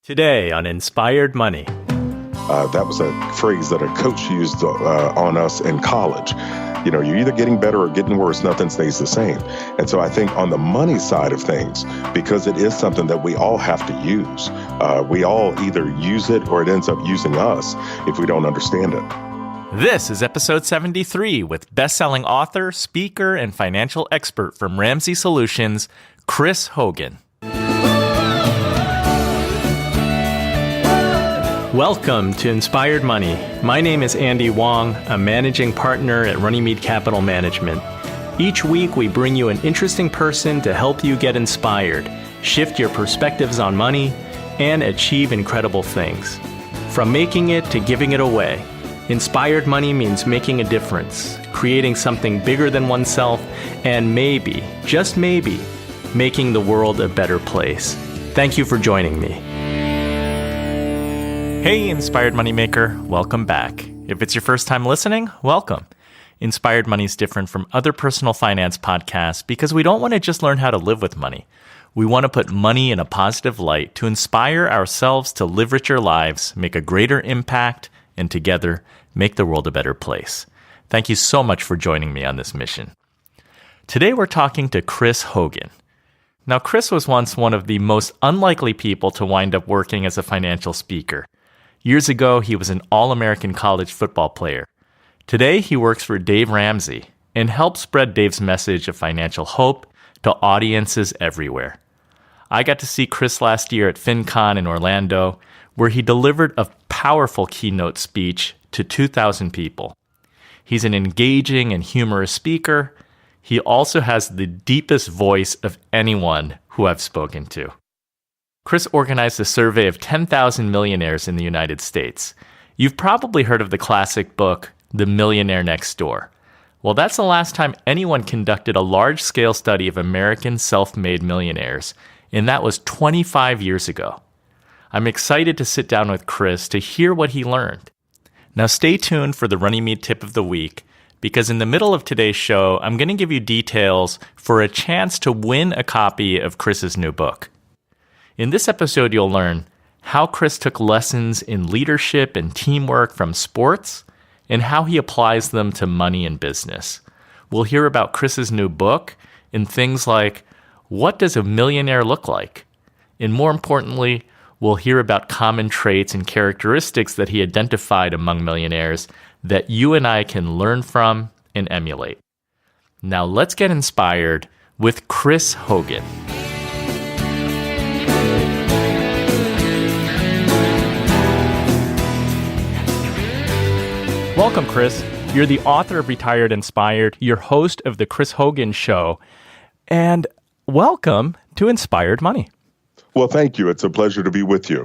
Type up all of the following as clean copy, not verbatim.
Today on Inspired Money. That was a phrase that a coach used on us in college. You know, you're either getting better or getting worse. Nothing stays the same. And so I think on the money side of things, because it is something that we all have to use, we all either use it or it ends up using us if we don't understand it. This is episode 73 with best-selling author, speaker, and financial expert from Ramsey Solutions, Chris Hogan. Welcome to Inspired Money. My name is Andy Wong, a managing partner at Runnymede Capital Management. Each week, we bring you an interesting person to help you get inspired, shift your perspectives on money, and achieve incredible things. From making it to giving it away, Inspired Money means making a difference, creating something bigger than oneself, and maybe, just maybe, making the world a better place. Thank you for joining me. Hey, Inspired Moneymaker, welcome back. If it's your first time listening, welcome. Inspired Money is different from other personal finance podcasts because we don't want to just learn how to live with money. We want to put money in a positive light to inspire ourselves to live richer lives, make a greater impact, and together make the world a better place. Thank you so much for joining me on this mission. Today we're talking to Chris Hogan. Now, Chris was once one of the most unlikely people to wind up working as a financial speaker. Years ago, he was an All-American college football player. Today, he works for Dave Ramsey and helps spread Dave's message of financial hope to audiences everywhere. I got to see Chris last year at FinCon in Orlando, where he delivered a powerful keynote speech to 2,000 people. He's an engaging and humorous speaker. He also has the deepest voice of anyone who I've spoken to. Chris organized a survey of 10,000 millionaires in the United States. You've probably heard of the classic book, The Millionaire Next Door. Well, that's the last time anyone conducted a large-scale study of American self-made millionaires, and that was 25 years ago. I'm excited to sit down with Chris to hear what he learned. Now stay tuned for the Runnymede Tip of the Week, because in the middle of today's show, I'm going to give you details for a chance to win a copy of Chris's new book. In this episode, you'll learn how Chris took lessons in leadership and teamwork from sports and how he applies them to money and business. We'll hear about Chris's new book and things like, what does a millionaire look like? And more importantly, we'll hear about common traits and characteristics that he identified among millionaires that you and I can learn from and emulate. Now let's get inspired with Chris Hogan. Welcome, Chris. You're the author of Retired Inspired, you're host of The Chris Hogan Show, and welcome to Inspired Money. Well, thank you. It's a pleasure to be with you.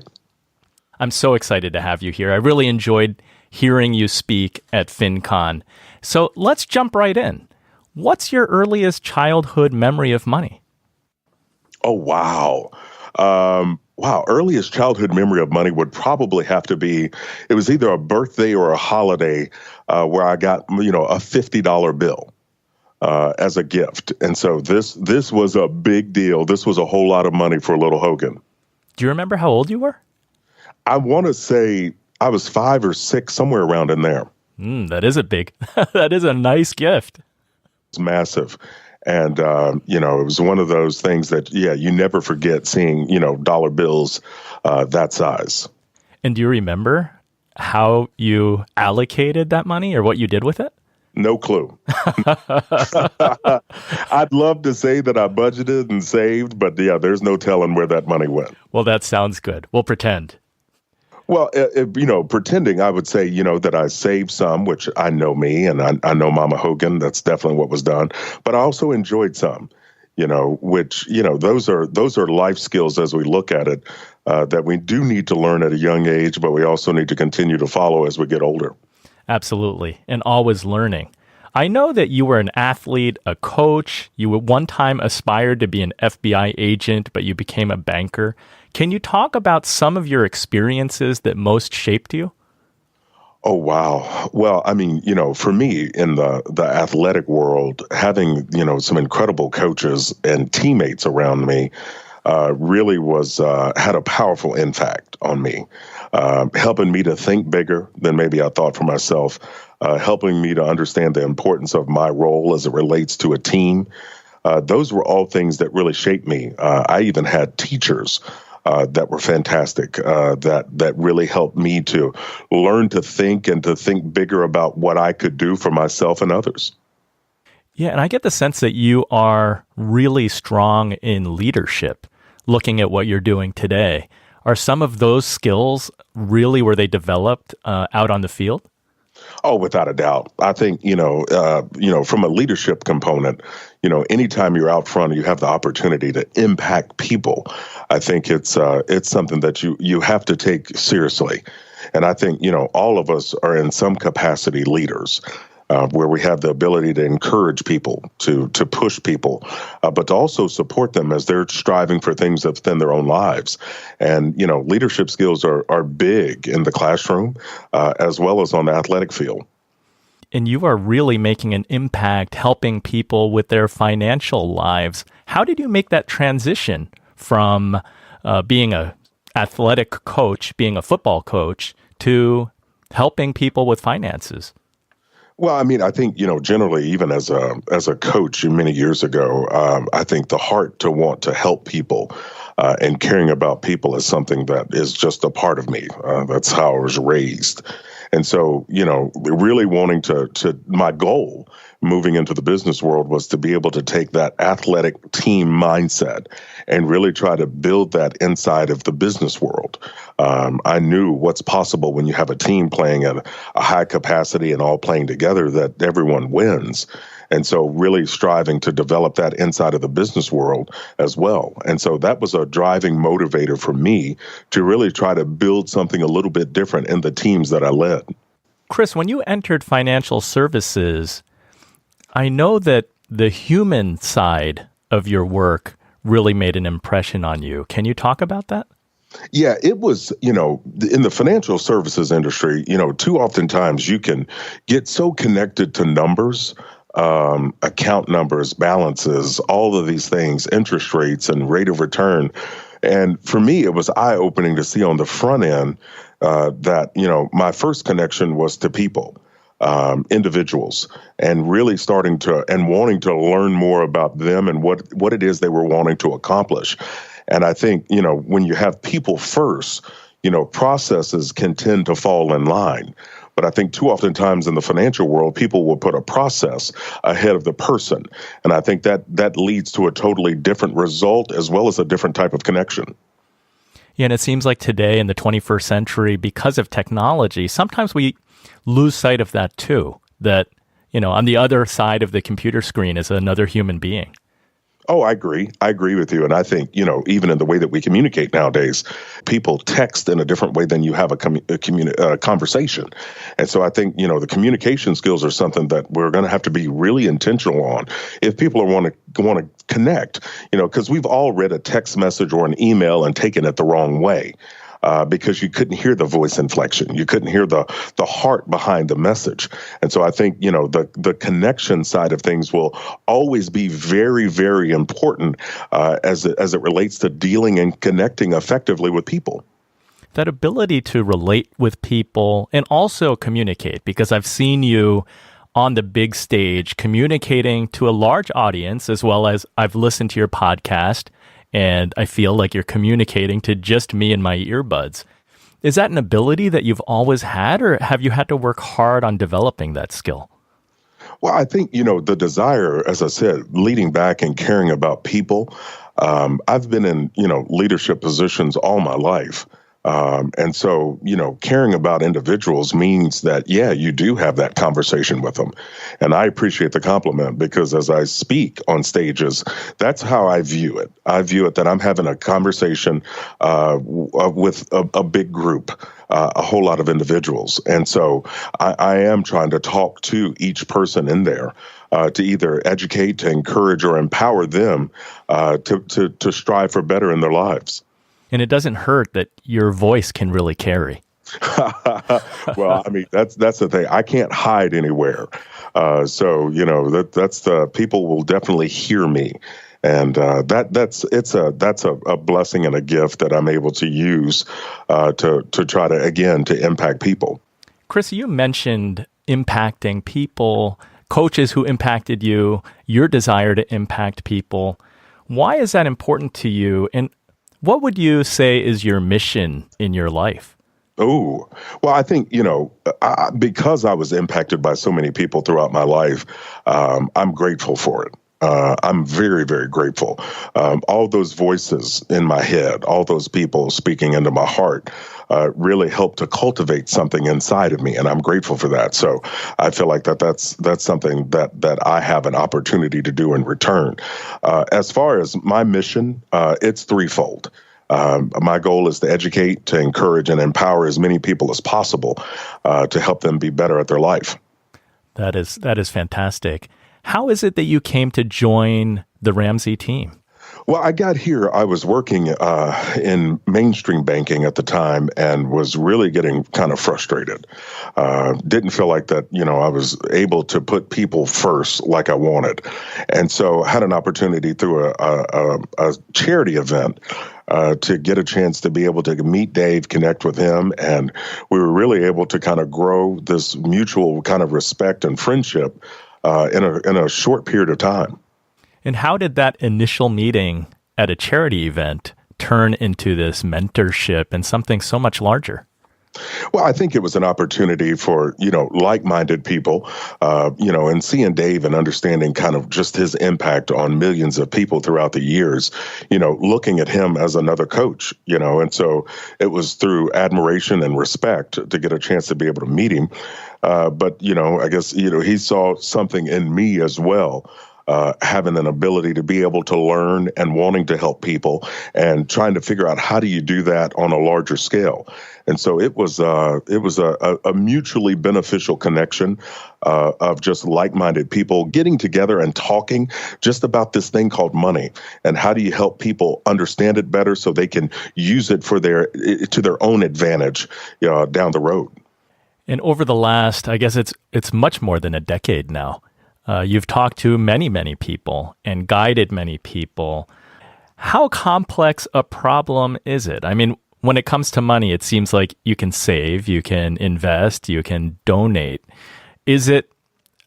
I'm so excited to have you here. I really enjoyed hearing you speak at FinCon. So let's jump right in. What's your earliest childhood memory of money? Oh, wow. Earliest childhood memory of money would probably have to be, it was either a birthday or a holiday where I got, a $50 bill as a gift. And so this was a big deal. This was a whole lot of money for little Hogan. Do you remember how old you were? I want to say I was 5 or 6, somewhere around in there. That is that is a nice gift. It's massive. And, it was one of those things that, you never forget seeing, dollar bills that size. And do you remember how you allocated that money or what you did with it? No clue. I'd love to say that I budgeted and saved, but there's no telling where that money went. Well, that sounds good. We'll pretend. Well, pretending, I would say, that I saved some, which I know me and I know Mama Hogan. That's definitely what was done. But I also enjoyed some, which, those are life skills as we look at it that we do need to learn at a young age, but we also need to continue to follow as we get older. Absolutely. And always learning. I know that you were an athlete, a coach. You at one time aspired to be an FBI agent, but you became a banker. Can you talk about some of your experiences that most shaped you? Oh, wow. Well, for me in the athletic world, having, some incredible coaches and teammates around me, really was had a powerful impact on me, helping me to think bigger than maybe I thought for myself, helping me to understand the importance of my role as it relates to a team. Those were all things that really shaped me. I even had teachers that were fantastic, that really helped me to learn to think and to think bigger about what I could do for myself and others. Yeah, and I get the sense that you are really strong in leadership, looking at what you're doing today. Are some of those skills really where they developed out on the field? Oh, without a doubt. I think, from a leadership component, anytime you're out front and you have the opportunity to impact people, I think it's something that you have to take seriously. And I think, all of us are in some capacity leaders. Where we have the ability to encourage people, to push people, but to also support them as they're striving for things within their own lives. And, leadership skills are big in the classroom as well as on the athletic field. And you are really making an impact helping people with their financial lives. How did you make that transition from being an athletic coach, being a football coach, to helping people with finances? Well, I mean, I think, generally, even as a coach many years ago, I think the heart to want to help people and caring about people is something that is just a part of me. That's how I was raised. And so, really wanting to my goal moving into the business world was to be able to take that athletic team mindset and really try to build that inside of the business world. I knew what's possible when you have a team playing at a high capacity and all playing together, that everyone wins. And so really striving to develop that inside of the business world as well. And so that was a driving motivator for me to really try to build something a little bit different in the teams that I led. Chris, when you entered financial services, I know that the human side of your work really made an impression on you. Can you talk about that? Yeah, it was, in the financial services industry, too oftentimes you can get so connected to numbers, account numbers, balances, all of these things, interest rates and rate of return. And for me, it was eye-opening to see on the front end that, my first connection was to people. Individuals, and really starting to and wanting to learn more about them and what it is they were wanting to accomplish. And I think, when you have people first, processes can tend to fall in line. But I think too often times in the financial world, people will put a process ahead of the person. And I think that leads to a totally different result as well as a different type of connection. Yeah, and it seems like today in the 21st century, because of technology, sometimes we lose sight of that too, that, on the other side of the computer screen is another human being. Oh, I agree. I agree with you. And I think, even in the way that we communicate nowadays, people text in a different way than you have a conversation. And so I think, the communication skills are something that we're going to have to be really intentional on if people want to connect, because we've all read a text message or an email and taken it the wrong way. Because you couldn't hear the voice inflection. You couldn't hear the heart behind the message. And so I think, the connection side of things will always be very, very important as it relates to dealing and connecting effectively with people. That ability to relate with people and also communicate, because I've seen you on the big stage communicating to a large audience, as well as I've listened to your podcast, and I feel like you're communicating to just me and my earbuds. Is that an ability that you've always had, or have you had to work hard on developing that skill? Well, I think, the desire, as I said, leading back and caring about people. I've been in, leadership positions all my life. And so, caring about individuals means that, yeah, you do have that conversation with them. And I appreciate the compliment because as I speak on stages, that's how I view it. I view it that I'm having a conversation with a big group, a whole lot of individuals. And so I am trying to talk to each person in there to either educate, to encourage, or empower them to strive for better in their lives. And it doesn't hurt that your voice can really carry. Well, I mean, that's the thing. I can't hide anywhere. So, that's the people will definitely hear me. And that's a blessing and a gift that I'm able to use to try to, again, to impact people. Chris, you mentioned impacting people, coaches who impacted you, your desire to impact people. Why is that important to you? And what would you say is your mission in your life? Oh, well, I think, because I was impacted by so many people throughout my life, I'm grateful for it. I'm very, very grateful. All those voices in my head, all those people speaking into my heart, really helped to cultivate something inside of me, and I'm grateful for that. So I feel like that's something that I have an opportunity to do in return. As far as my mission, it's threefold. My goal is to educate, to encourage, and empower as many people as possible to help them be better at their life. That is fantastic. How is it that you came to join the Ramsey team? Well, I got here. I was working in mainstream banking at the time and was really getting kind of frustrated. Didn't feel like that, I was able to put people first like I wanted. And so I had an opportunity through a charity event to get a chance to be able to meet Dave, connect with him. And we were really able to kind of grow this mutual kind of respect and friendship in a short period of time. And how did that initial meeting at a charity event turn into this mentorship and something so much larger? Well, I think it was an opportunity for, like-minded people, and seeing Dave and understanding kind of just his impact on millions of people throughout the years, looking at him as another coach, and so it was through admiration and respect to get a chance to be able to meet him. But, I guess, he saw something in me as well. Having an ability to be able to learn and wanting to help people and trying to figure out how do you do that on a larger scale. And so it was a mutually beneficial connection of just like-minded people getting together and talking just about this thing called money and how do you help people understand it better so they can use it to their own advantage down the road. And over the last, I guess it's much more than a decade now. You've talked to many, many people and guided many people. How complex a problem is it? I mean, when it comes to money, it seems like you can save, you can invest, you can donate. Is it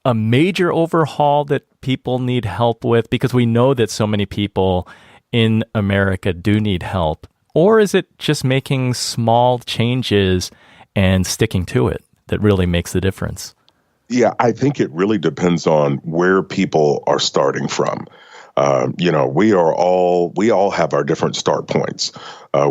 a major overhaul that people need help with? Because we know that so many people in America do need help. Or is it just making small changes and sticking to it that really makes the difference? Yeah, I think it really depends on where people are starting from. We all have our different start points.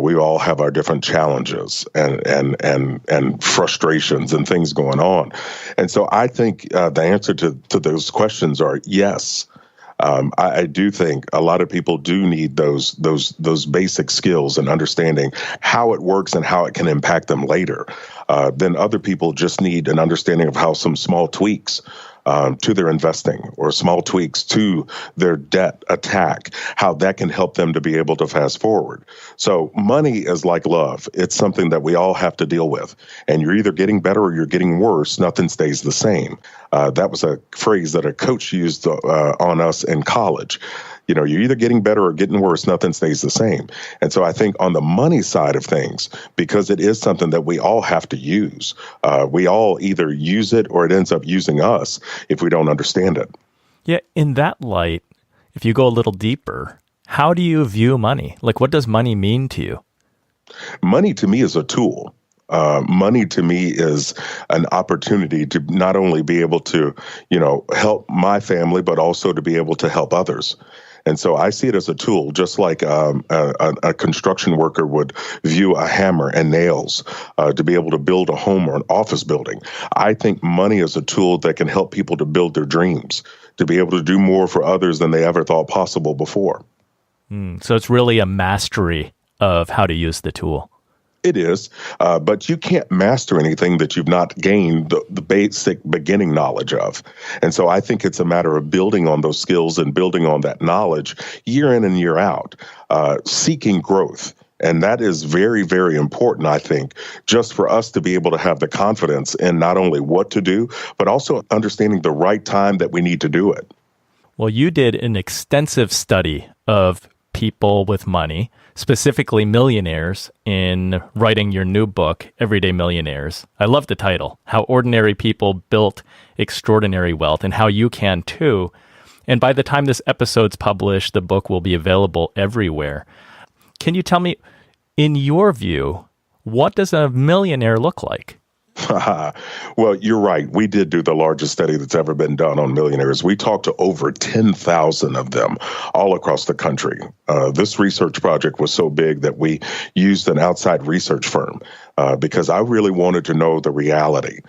We all have our different challenges and frustrations and things going on. And so I think the answer to those questions are yes. I do think a lot of people do need those basic skills and understanding how it works and how it can impact them later. Then other people just need an understanding of how some small tweaks to their investing or small tweaks to their debt attack, how that can help them to be able to fast forward. So money is like love. It's something that we all have to deal with. And you're either getting better or you're getting worse. Nothing stays the same. That was a phrase that a coach used on us in college. You're either getting better or getting worse. Nothing stays the same. And so I think on the money side of things, because it is something that we all have to use, we all either use it or it ends up using us if we don't understand it. Yeah, in that light, if you go a little deeper, how do you view money? Like, what does money mean to you? Money to me is a tool. Money to me is an opportunity to not only be able to, help my family, but also to be able to help others. And so I see it as a tool, just like a construction worker would view a hammer and nails to be able to build a home or an office building. I think money is a tool that can help people to build their dreams, to be able to do more for others than they ever thought possible before. So it's really a mastery of how to use the tool. It is, but you can't master anything that you've not gained the basic beginning knowledge of. And so I think it's a matter of building on those skills and building on that knowledge year in and year out, seeking growth. And that is very, very important, I think, just for us to be able to have the confidence in not only what to do, but also understanding the right time that we need to do it. Well, you did an extensive study of people with money, specifically millionaires, in writing your new book, Everyday Millionaires. I love the title, How Ordinary People Built Extraordinary Wealth, and how you can too. And by the time this episode's published, the book will be available everywhere. Can you tell me, in your view, what does a millionaire look like? Well, you're right. We did do the largest study that's ever been done on millionaires. We talked to over 10,000 of them all across the country. This research project was so big that we used an outside research firm because I really wanted to know the reality.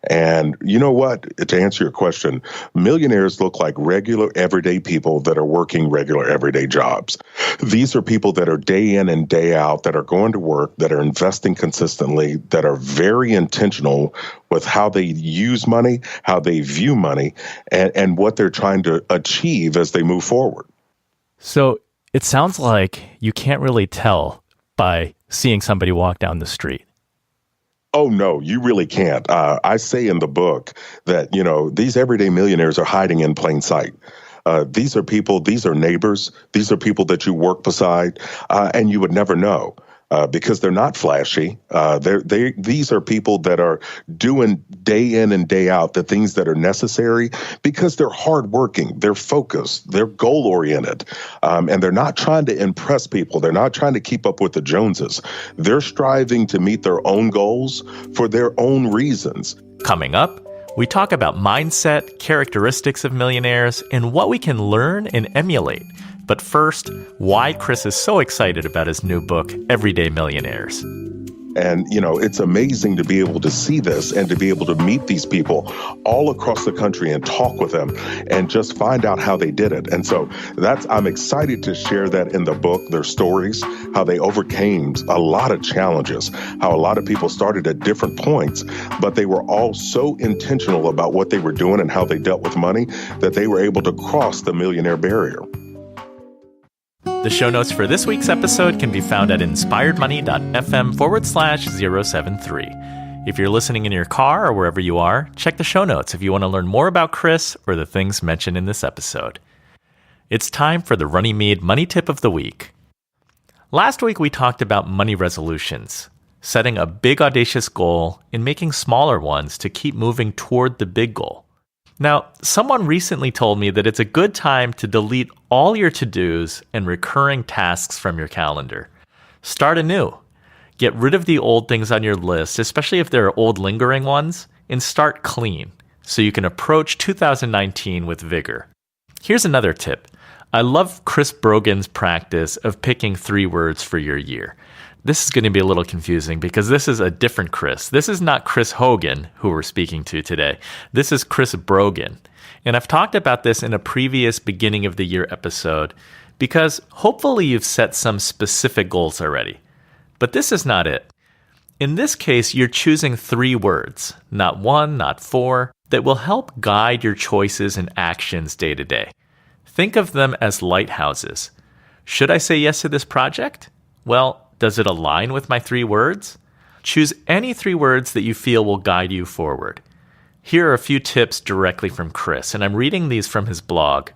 And you know what? To answer your question, millionaires look like regular, everyday people that are working regular, everyday jobs. These are people that are day in and day out, that are going to work, that are investing consistently, that are very intentional with how they use money, how they view money, and what they're trying to achieve as they move forward. So it sounds like you can't really tell by seeing somebody walk down the street. Oh, no, you really can't. I say in the book that, these everyday millionaires are hiding in plain sight. These are people, these are neighbors, these are people that you work beside, and you would never know. Because they're not flashy. These are people that are doing day in and day out the things that are necessary because they're hardworking, they're focused, they're goal-oriented, and they're not trying to impress people. They're not trying to keep up with the Joneses. They're striving to meet their own goals for their own reasons. Coming up, we talk about mindset, characteristics of millionaires, and what we can learn and emulate. But first, why Chris is so excited about his new book, Everyday Millionaires. And, it's amazing to be able to see this and to be able to meet these people all across the country and talk with them and just find out how they did it. And so I'm excited to share that in the book, their stories, how they overcame a lot of challenges, how a lot of people started at different points, but they were all so intentional about what they were doing and how they dealt with money that they were able to cross the millionaire barrier. The show notes for this week's episode can be found at inspiredmoney.fm/073. If you're listening in your car or wherever you are, check the show notes if you want to learn more about Chris or the things mentioned in this episode. It's time for the Runnymede Money Tip of the Week. Last week we talked about money resolutions, setting a big audacious goal and making smaller ones to keep moving toward the big goal. Now, someone recently told me that it's a good time to delete all your to-dos and recurring tasks from your calendar. Start anew. Get rid of the old things on your list, especially if there are old lingering ones, and start clean so you can approach 2019 with vigor. Here's another tip. I love Chris Brogan's practice of picking 3 words for your year. This is going to be a little confusing because this is a different Chris. This is not Chris Hogan, who we're speaking to today. This is Chris Brogan. And I've talked about this in a previous beginning of the year episode because hopefully you've set some specific goals already. But this is not it. In this case, you're choosing 3 words, not 1, not 4, that will help guide your choices and actions day to day. Think of them as lighthouses. Should I say yes to this project? Well, does it align with my 3 words? Choose any 3 words that you feel will guide you forward. Here are a few tips directly from Chris, and I'm reading these from his blog.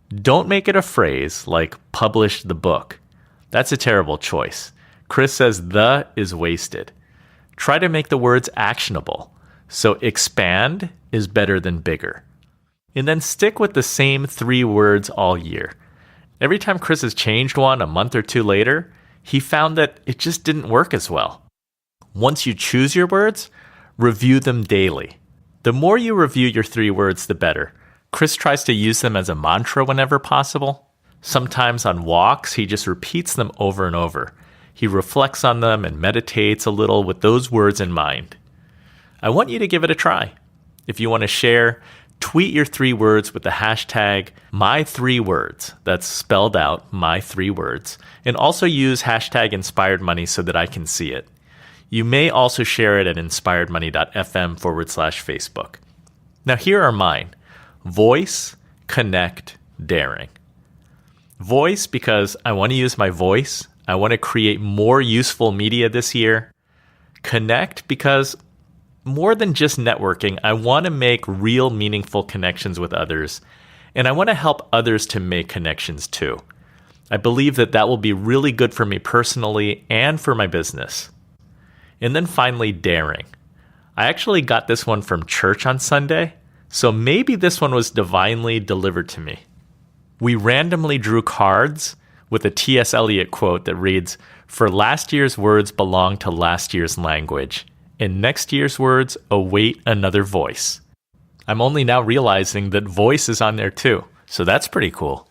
Don't make it a phrase like publish the book. That's a terrible choice. Chris says the is wasted. Try to make the words actionable. So expand is better than bigger. And then stick with the same 3 words all year. Every time Chris has changed one a month or 2 later, he found that it just didn't work as well. Once you choose your words, review them daily. The more you review your 3 words, the better. Chris tries to use them as a mantra whenever possible. Sometimes on walks, he just repeats them over and over. He reflects on them and meditates a little with those words in mind. I want you to give it a try. If you want to share, tweet your 3 words with the hashtag my3words. That's spelled out, my3words. And also use hashtag inspiredmoney so that I can see it. You may also share it at inspiredmoney.fm/Facebook. Now here are mine. Voice, connect, daring. Voice, because I want to use my voice. I want to create more useful media this year. Connect, because more than just networking, I want to make real meaningful connections with others, and I want to help others to make connections too. I believe that that will be really good for me personally and for my business. And then finally, daring. I actually got this one from church on Sunday, so maybe this one was divinely delivered to me. We randomly drew cards with a T.S. Eliot quote that reads, "For last year's words belong to last year's language, and next year's words await another voice." I'm only now realizing that voice is on there too, so that's pretty cool.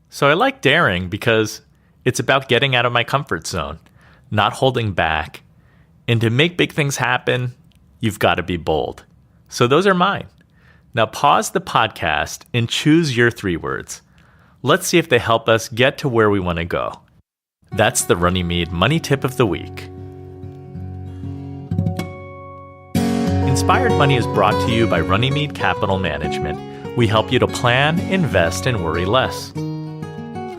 So I like daring because it's about getting out of my comfort zone, not holding back. And to make big things happen, you've got to be bold. So those are mine. Now pause the podcast and choose your 3 words. Let's see if they help us get to where we want to go. That's the Runnymede Money Tip of the Week. Inspired Money is brought to you by Runnymede Capital Management. We help you to plan, invest, and worry less.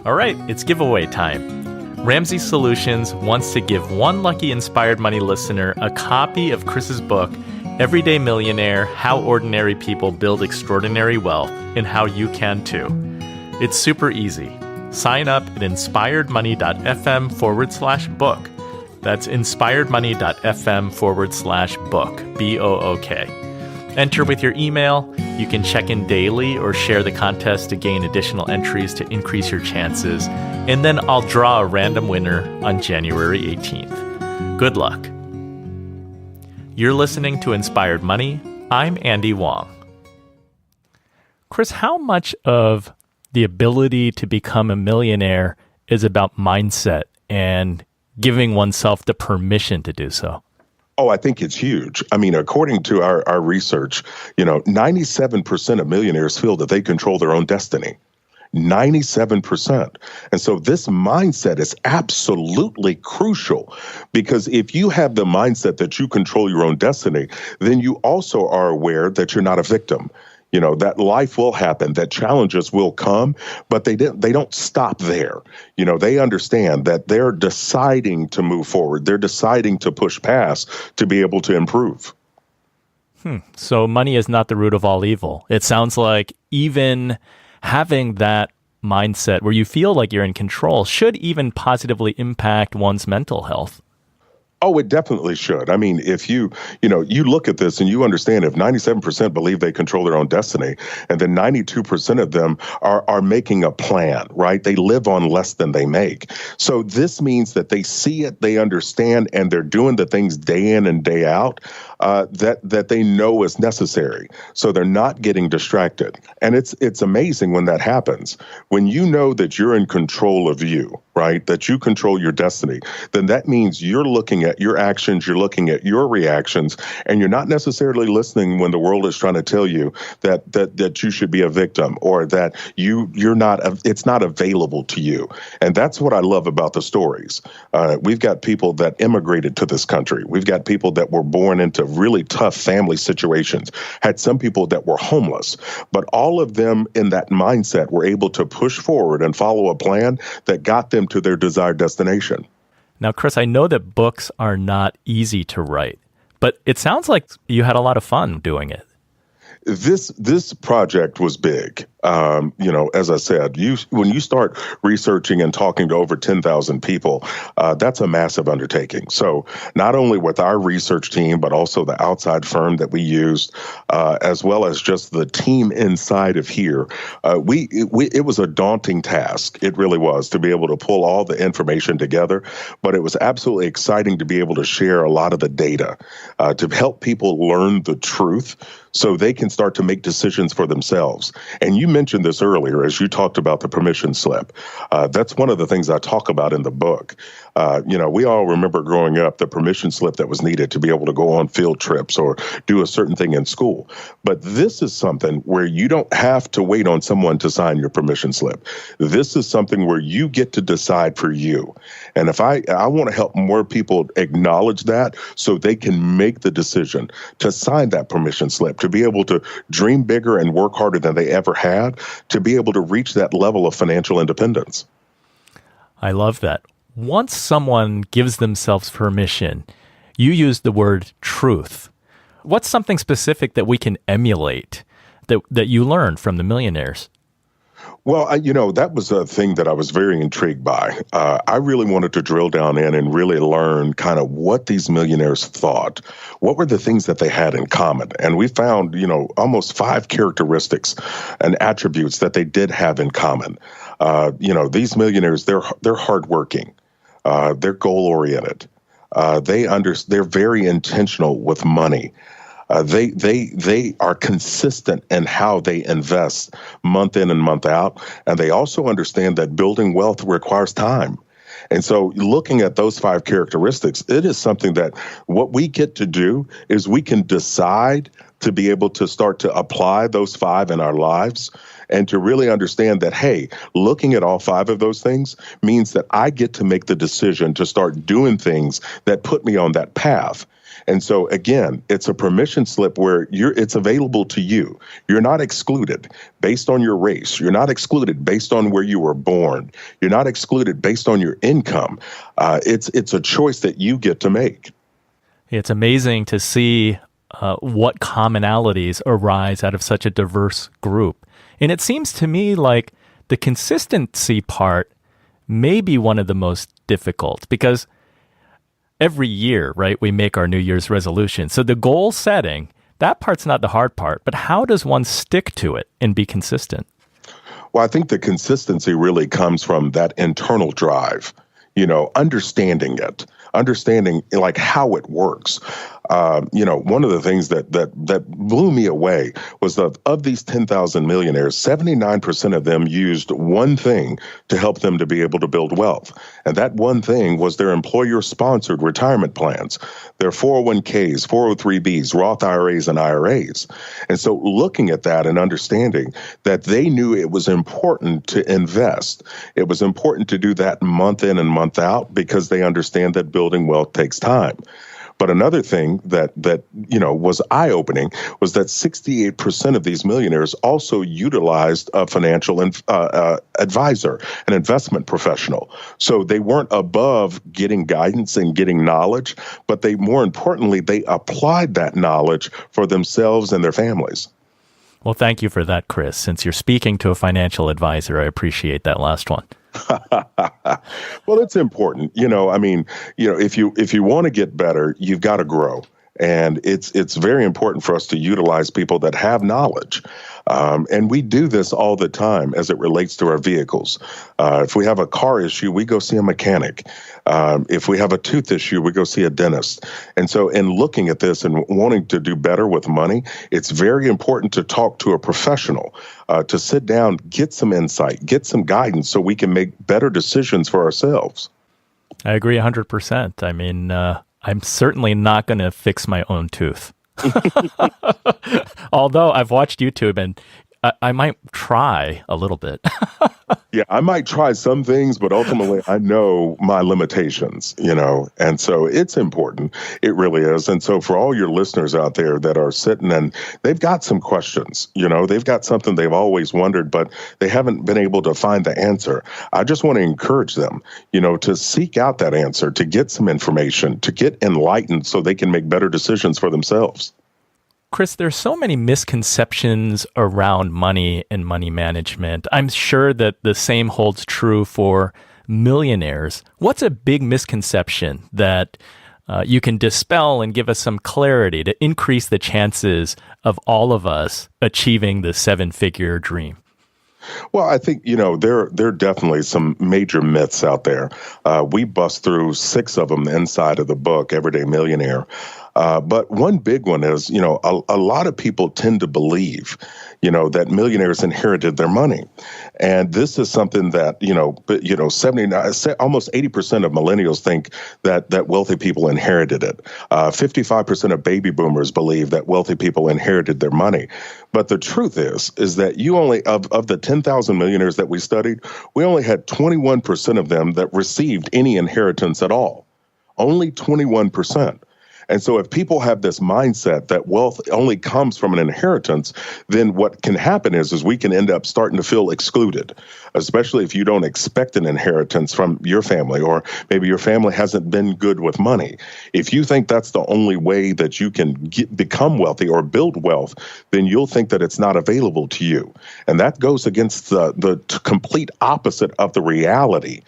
All right, it's giveaway time. Ramsey Solutions wants to give one lucky Inspired Money listener a copy of Chris's book, Everyday Millionaire: How Ordinary People Build Extraordinary Wealth, and How You Can Too. It's super easy. Sign up at inspiredmoney.fm/book. That's inspiredmoney.fm/book, B-O-O-K. Enter with your email. You can check in daily or share the contest to gain additional entries to increase your chances. And then I'll draw a random winner on January 18th. Good luck. You're listening to Inspired Money. I'm Andy Wong. Chris, how much of the ability to become a millionaire is about mindset and giving oneself the permission to do so? Oh, I think it's huge. I mean, according to our research, 97% of millionaires feel that they control their own destiny. 97%. And so this mindset is absolutely crucial, because if you have the mindset that you control your own destiny, then you also are aware that you're not a victim. That life will happen, that challenges will come, but they don't stop there. They understand that they're deciding to move forward. They're deciding to push past to be able to improve. So money is not the root of all evil. It sounds like even having that mindset where you feel like you're in control should even positively impact one's mental health. Oh, it definitely should. I mean, if you look at this and you understand, if 97% believe they control their own destiny, and then 92% of them are making a plan, right? They live on less than they make. So this means that they see it, they understand, and they're doing the things day in and day out that they know is necessary. So they're not getting distracted. And it's amazing when that happens. When you know that you're in control of you, right? That you control your destiny, then that means you're looking at your actions, you're looking at your reactions, and you're not necessarily listening when the world is trying to tell you that you should be a victim, or that it's not available to you. And that's what I love about the stories. We've got people that immigrated to this country. We've got people that were born into really tough family situations, had some people that were homeless, but all of them in that mindset were able to push forward and follow a plan that got them to their desired destination. Now, Chris, I know that books are not easy to write, but it sounds like you had a lot of fun doing it. This project was big. As I said, when you start researching and talking to over 10,000 people, that's a massive undertaking. So not only with our research team, but also the outside firm that we used, as well as just the team inside of here, it was a daunting task. It really was, to be able to pull all the information together. But it was absolutely exciting to be able to share a lot of the data, to help people learn the truth so they can start to make decisions for themselves. And you mentioned this earlier as you talked about the permission slip. That's one of the things I talk about in the book. We all remember growing up the permission slip that was needed to be able to go on field trips or do a certain thing in school. But this is something where you don't have to wait on someone to sign your permission slip. This is something where you get to decide for you. And if I want to help more people acknowledge that, so they can make the decision to sign that permission slip, to be able to dream bigger and work harder than they ever had, to be able to reach that level of financial independence. I love that. Once someone gives themselves permission, you use the word truth. What's something specific that we can emulate that you learned from the millionaires? Well, that was a thing that I was very intrigued by. I really wanted to drill down in and really learn kind of what these millionaires thought. What were the things that they had in common? And we found, almost 5 characteristics and attributes that they did have in common. These millionaires, they're hardworking. They're goal oriented. They're very intentional with money. They are consistent in how they invest month in and month out, and they also understand that building wealth requires time. And so looking at those 5 characteristics, it is something that what we get to do is we can decide to be able to start to apply those 5 in our lives and to really understand that, hey, looking at all 5 of those things means that I get to make the decision to start doing things that put me on that path. And so, again, it's a permission slip where it's available to you. You're not excluded based on your race. You're not excluded based on where you were born. You're not excluded based on your income. It's a choice that you get to make. It's amazing to see what commonalities arise out of such a diverse group. And it seems to me like the consistency part may be one of the most difficult because every year, right, we make our New Year's resolution. So the goal setting, that part's not the hard part, but how does one stick to it and be consistent? Well, I think the consistency really comes from that internal drive, understanding it, understanding like how it works. One of the things that blew me away was that of these 10,000 millionaires, 79% of them used one thing to help them to be able to build wealth. And that one thing was their employer-sponsored retirement plans, their 401ks, 403bs, Roth IRAs, and IRAs. And so looking at that and understanding that they knew it was important to invest, it was important to do that month in and month out because they understand that building wealth takes time. But another thing that was eye-opening was that 68% of these millionaires also utilized a financial advisor, an investment professional. So they weren't above getting guidance and getting knowledge, but more importantly, they applied that knowledge for themselves and their families. Well, thank you for that, Chris. Since you're speaking to a financial advisor, I appreciate that last one. Well, it's important. If you want to get better, you've got to grow. And it's very important for us to utilize people that have knowledge. And we do this all the time as it relates to our vehicles. If we have a car issue, we go see a mechanic. If we have a tooth issue, we go see a dentist. And so in looking at this and wanting to do better with money, it's very important to talk to a professional, to sit down, get some insight, get some guidance so we can make better decisions for ourselves. I agree 100%. I mean, I'm certainly not going to fix my own tooth. Although I've watched YouTube and I might try a little bit. Yeah, I might try some things, but ultimately I know my limitations, and so it's important. It really is. And so for all your listeners out there that are sitting and they've got some questions, they've got something they've always wondered, but they haven't been able to find the answer. I just want to encourage them, to seek out that answer, to get some information, to get enlightened so they can make better decisions for themselves. Chris, there's so many misconceptions around money and money management. I'm sure that the same holds true for millionaires. What's a big misconception that you can dispel and give us some clarity to increase the chances of all of us achieving the 7-figure dream? Well, I think, there are definitely some major myths out there. We bust through 6 of them inside of the book, Everyday Millionaire. But one big one is, a lot of people tend to believe, that millionaires inherited their money. And this is something that, 79, almost 80% of millennials think that wealthy people inherited it. 55% of baby boomers believe that wealthy people inherited their money. But the truth is that you only, of the 10,000 millionaires that we studied, we only had 21% of them that received any inheritance at all. Only 21%. And so if people have this mindset that wealth only comes from an inheritance, then what can happen is we can end up starting to feel excluded, especially if you don't expect an inheritance from your family, or maybe your family hasn't been good with money. If you think that's the only way that you can become wealthy or build wealth, then you'll think that it's not available to you. And that goes against the complete opposite of the reality.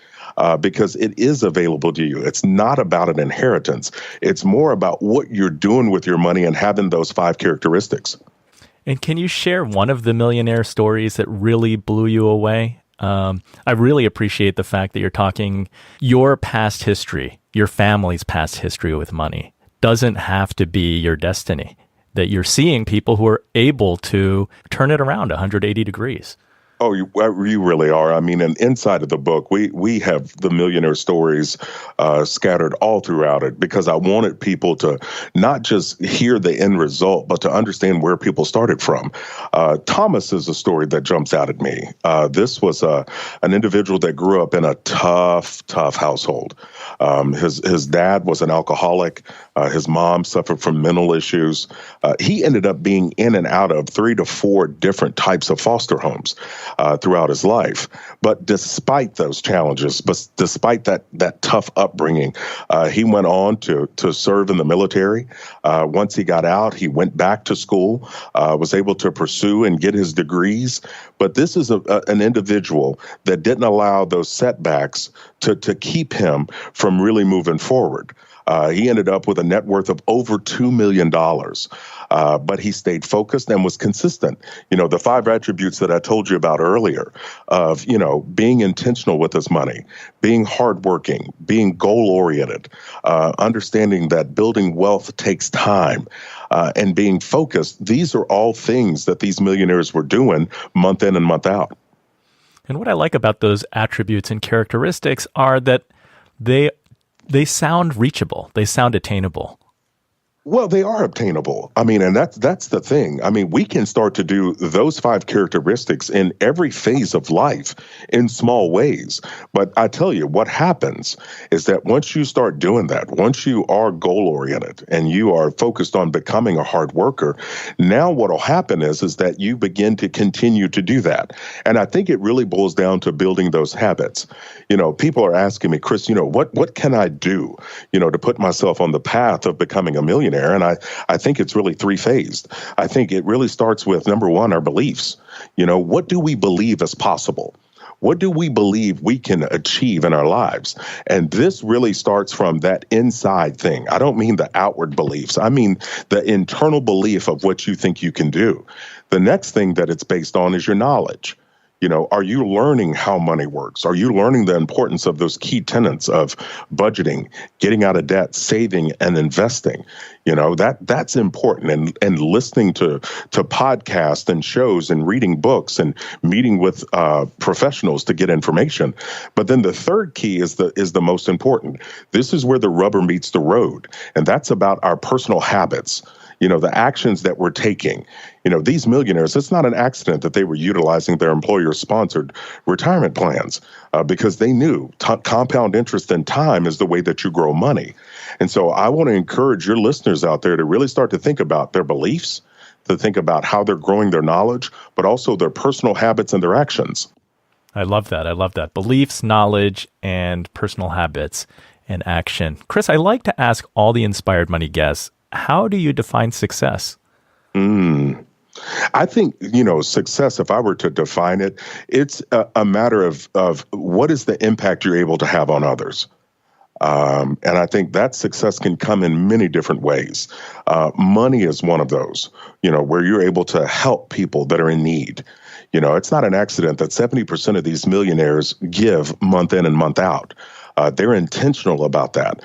Because it is available to you. It's not about an inheritance. It's more about what you're doing with your money and having those 5 characteristics. And can you share one of the millionaire stories that really blew you away? I really appreciate the fact that you're talking your past history, your family's past history with money doesn't have to be your destiny, that you're seeing people who are able to turn it around 180 degrees. Oh, you really are. I mean, and inside of the book, we have the millionaire stories scattered all throughout it, because I wanted people to not just hear the end result, but to understand where people started from. Thomas is a story that jumps out at me. This was an individual that grew up in a tough household. His dad was an alcoholic. His mom suffered from mental issues. He ended up being in and out of 3 to 4 different types of foster homes throughout his life. But despite those challenges, but despite that tough upbringing, he went on to serve in the military. Once he got out, he went back to school, was able to pursue and get his degrees. But this is an individual that didn't allow those setbacks to keep him from really moving forward. He ended up with a net worth of over $2 million. But he stayed focused and was consistent. The 5 attributes that I told you about earlier of, being intentional with his money, being hardworking, being goal-oriented, understanding that building wealth takes time, and being focused. These are all things that these millionaires were doing month in and month out. And what I like about those attributes and characteristics are that they sound reachable. They sound attainable. Well, they are obtainable. I mean, and that's the thing. I mean, we can start to do those 5 characteristics in every phase of life in small ways. But I tell you, what happens is that once you start doing that, once you are goal-oriented and you are focused on becoming a hard worker, now what will happen is that you begin to continue to do that. And I think it really boils down to building those habits. People are asking me, Chris, what can I do, to put myself on the path of becoming a millionaire? And I think it's really 3-phased. I think it really starts with, number 1, our beliefs. What do we believe is possible? What do we believe we can achieve in our lives? And this really starts from that inside thing. I don't mean the outward beliefs. I mean the internal belief of what you think you can do. The next thing that it's based on is your knowledge. Are you learning how money works? Are you learning the importance of those key tenets of budgeting, getting out of debt, saving, and investing? That's important. And listening to podcasts and shows and reading books and meeting with professionals to get information. But then the third key is the most important. This is where the rubber meets the road. And that's about our personal habits. The actions that we're taking. These millionaires, it's not an accident that they were utilizing their employer-sponsored retirement plans because they knew compound interest in time is the way that you grow money. And so I want to encourage your listeners out there to really start to think about their beliefs, to think about how they're growing their knowledge, but also their personal habits and their actions. I love that. Beliefs, knowledge, and personal habits and action. Chris, I like to ask all the Inspired Money guests, how do you define success? I think, success, if I were to define it, it's a matter of what is the impact you're able to have on others. And I think that success can come in many different ways. Money is one of those, where you're able to help people that are in need. It's not an accident that 70% of these millionaires give month in and month out. They're intentional about that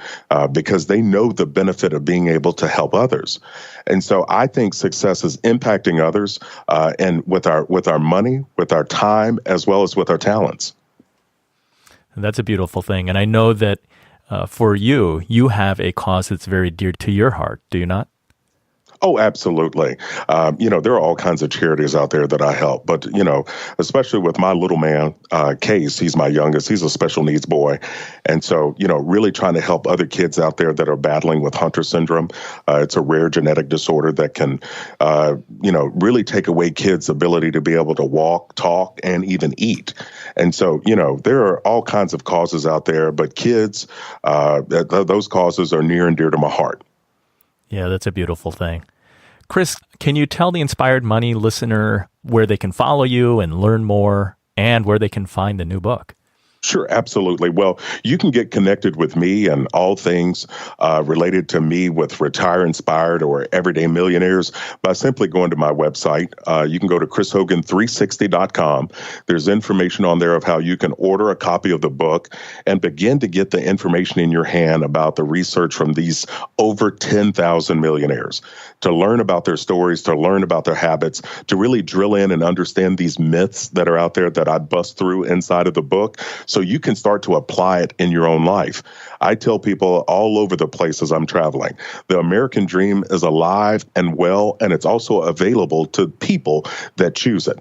because they know the benefit of being able to help others. And so I think success is impacting others and with our money, with our time, as well as with our talents. And that's a beautiful thing. And I know that for you have a cause that's very dear to your heart, do you not? Oh, absolutely. There are all kinds of charities out there that I help, but, especially with my little man, Case, he's my youngest, he's a special needs boy. And so, really trying to help other kids out there that are battling with Hunter syndrome. It's a rare genetic disorder that can, really take away kids' ability to be able to walk, talk, and even eat. And so, there are all kinds of causes out there, but kids, those causes are near and dear to my heart. Yeah, that's a beautiful thing. Chris, can you tell the Inspired Money listener where they can follow you and learn more and where they can find the new book? Sure, absolutely. Well, you can get connected with me and all things related to me with Retire Inspired or Everyday Millionaires by simply going to my website. You can go to chrishogan360.com. There's information on there of how you can order a copy of the book and begin to get the information in your hand about the research from these over 10,000 millionaires, to learn about their stories, to learn about their habits, to really drill in and understand these myths that are out there that I bust through inside of the book, so you can start to apply it in your own life. I tell people all over the places I'm traveling, the American dream is alive and well, and it's also available to people that choose it.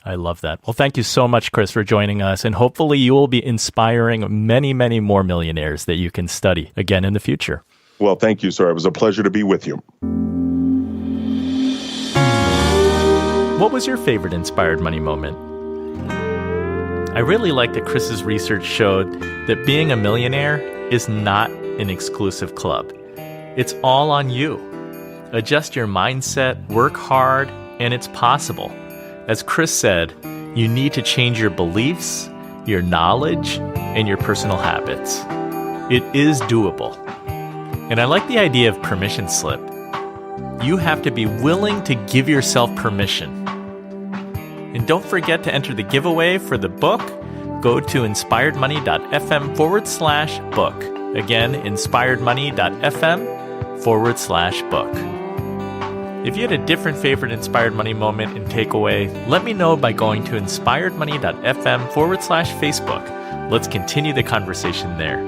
I love that. Well, thank you so much, Chris, for joining us. And hopefully you will be inspiring many, many more millionaires that you can study again in the future. Well, thank you, sir. It was a pleasure to be with you. What was your favorite Inspired Money moment? I really like that Chris's research showed that being a millionaire is not an exclusive club. It's all on you. Adjust your mindset, work hard, and it's possible. As Chris said, you need to change your beliefs, your knowledge, and your personal habits. It is doable. And I like the idea of permission slip. You have to be willing to give yourself permission. And don't forget to enter the giveaway for the book. Go to inspiredmoney.fm/book. Again, inspiredmoney.fm/book. If you had a different favorite Inspired Money moment and takeaway, let me know by going to inspiredmoney.fm/Facebook. Let's continue the conversation there.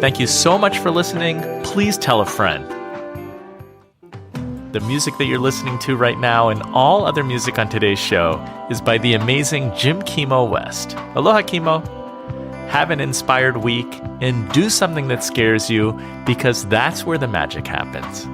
Thank you so much for listening. Please tell a friend. The music that you're listening to right now and all other music on today's show is by the amazing Jim Kimo West. Aloha, Kimo. Have an inspired week and do something that scares you, because that's where the magic happens.